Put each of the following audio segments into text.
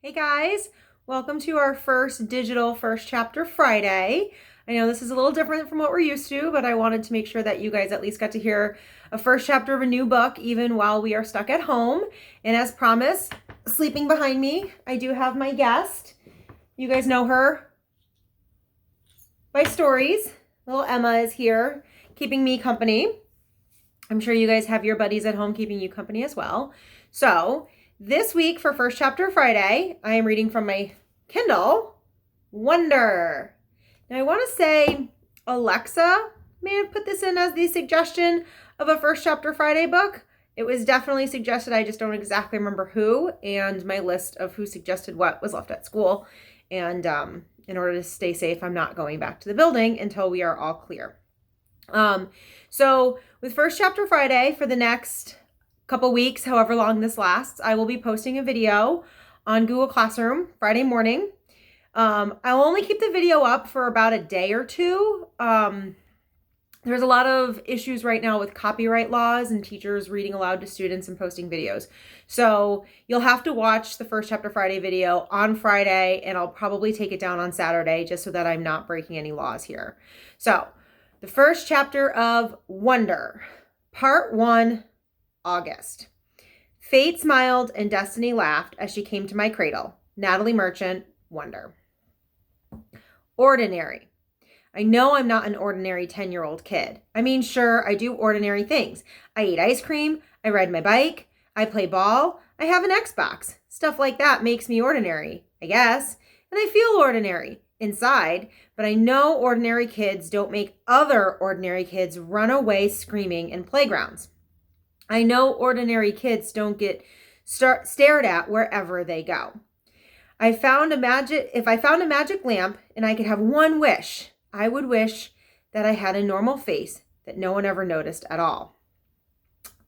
Hey guys, welcome to our first digital first chapter Friday. I know this is a little different from what we're used to, but I wanted to make sure that you guys at least got to hear a first chapter of a new book even while we are stuck at home. And as promised, sleeping behind me, I do have my guest. You guys know her by stories. Little Emma is here keeping me company. I'm sure you guys have your buddies at home keeping you company as well. So this week for First Chapter Friday, I am reading from my Kindle, Wonder. Now I want to say Alexa may have put this in as the suggestion of a First Chapter Friday book. It was definitely suggested. I just don't exactly remember who, and my list of who suggested what was left at school. And in order to stay safe, I'm not going back to the building until we are all clear. So with First Chapter Friday for the next couple weeks, however long this lasts, I will be posting a video on Google Classroom Friday morning. I'll only keep the video up for about a day or two. There's a lot of issues right now with copyright laws and teachers reading aloud to students and posting videos. So you'll have to watch the First Chapter Friday video on Friday, and I'll probably take it down on Saturday just so that I'm not breaking any laws here. So the first chapter of Wonder, Part 1, August. Fate smiled and destiny laughed as she came to my cradle. Natalie Merchant, Wonder. Ordinary. I know I'm not an ordinary 10-year-old kid. I mean, sure, I do ordinary things. I eat ice cream, I ride my bike, I play ball, I have an Xbox. Stuff like that makes me ordinary, I guess. And I feel ordinary inside, but I know ordinary kids don't make other ordinary kids run away screaming in playgrounds. I know ordinary kids don't get stared at wherever they go. If I found a magic lamp and I could have one wish, I would wish that I had a normal face that no one ever noticed at all.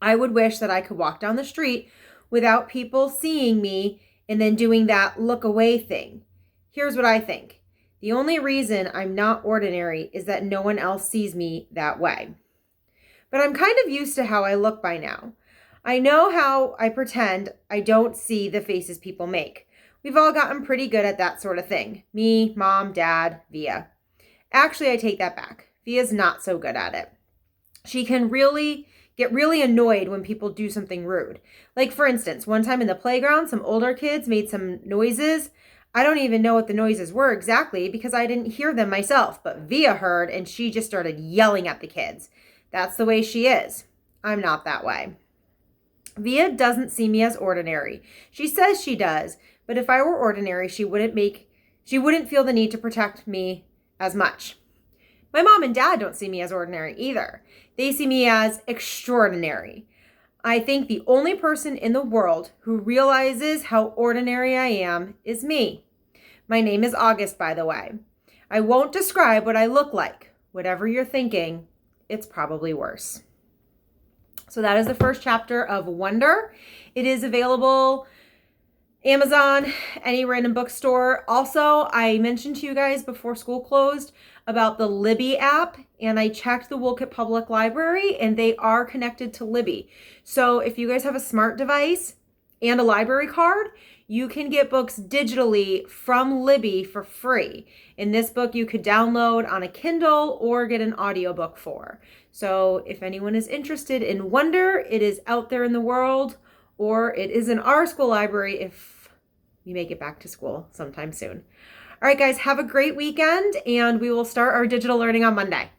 I would wish that I could walk down the street without people seeing me and then doing that look away thing. Here's what I think. The only reason I'm not ordinary is that no one else sees me that way. But I'm kind of used to how I look by now. I know how I pretend I don't see the faces people make. We've all gotten pretty good at that sort of thing. Me, Mom, Dad, Via. Actually, I take that back. Via's not so good at it. She can get really annoyed when people do something rude. Like, for instance, one time in the playground, some older kids made some noises. I don't even know what the noises were exactly because I didn't hear them myself, but Via heard and she just started yelling at the kids. That's the way she is. I'm not that way. Via doesn't see me as ordinary. She says she does, but if I were ordinary, she wouldn't feel the need to protect me as much. My mom and dad don't see me as ordinary either. They see me as extraordinary. I think the only person in the world who realizes how ordinary I am is me. My name is August, by the way. I won't describe what I look like. Whatever you're thinking, it's probably worse. So that is the first chapter of Wonder. It is available Amazon, any random bookstore. Also, I mentioned to you guys before school closed about the Libby app, and I checked the Wolcott Public Library, and they are connected to Libby. So if you guys have a smart device and a library card, you can get books digitally from Libby for free. And this book you could download on a Kindle or get an audiobook for. So if anyone is interested in Wonder, it is out there in the world, or it is in our school library if we make it back to school sometime soon. All right, guys, have a great weekend, and we will start our digital learning on Monday.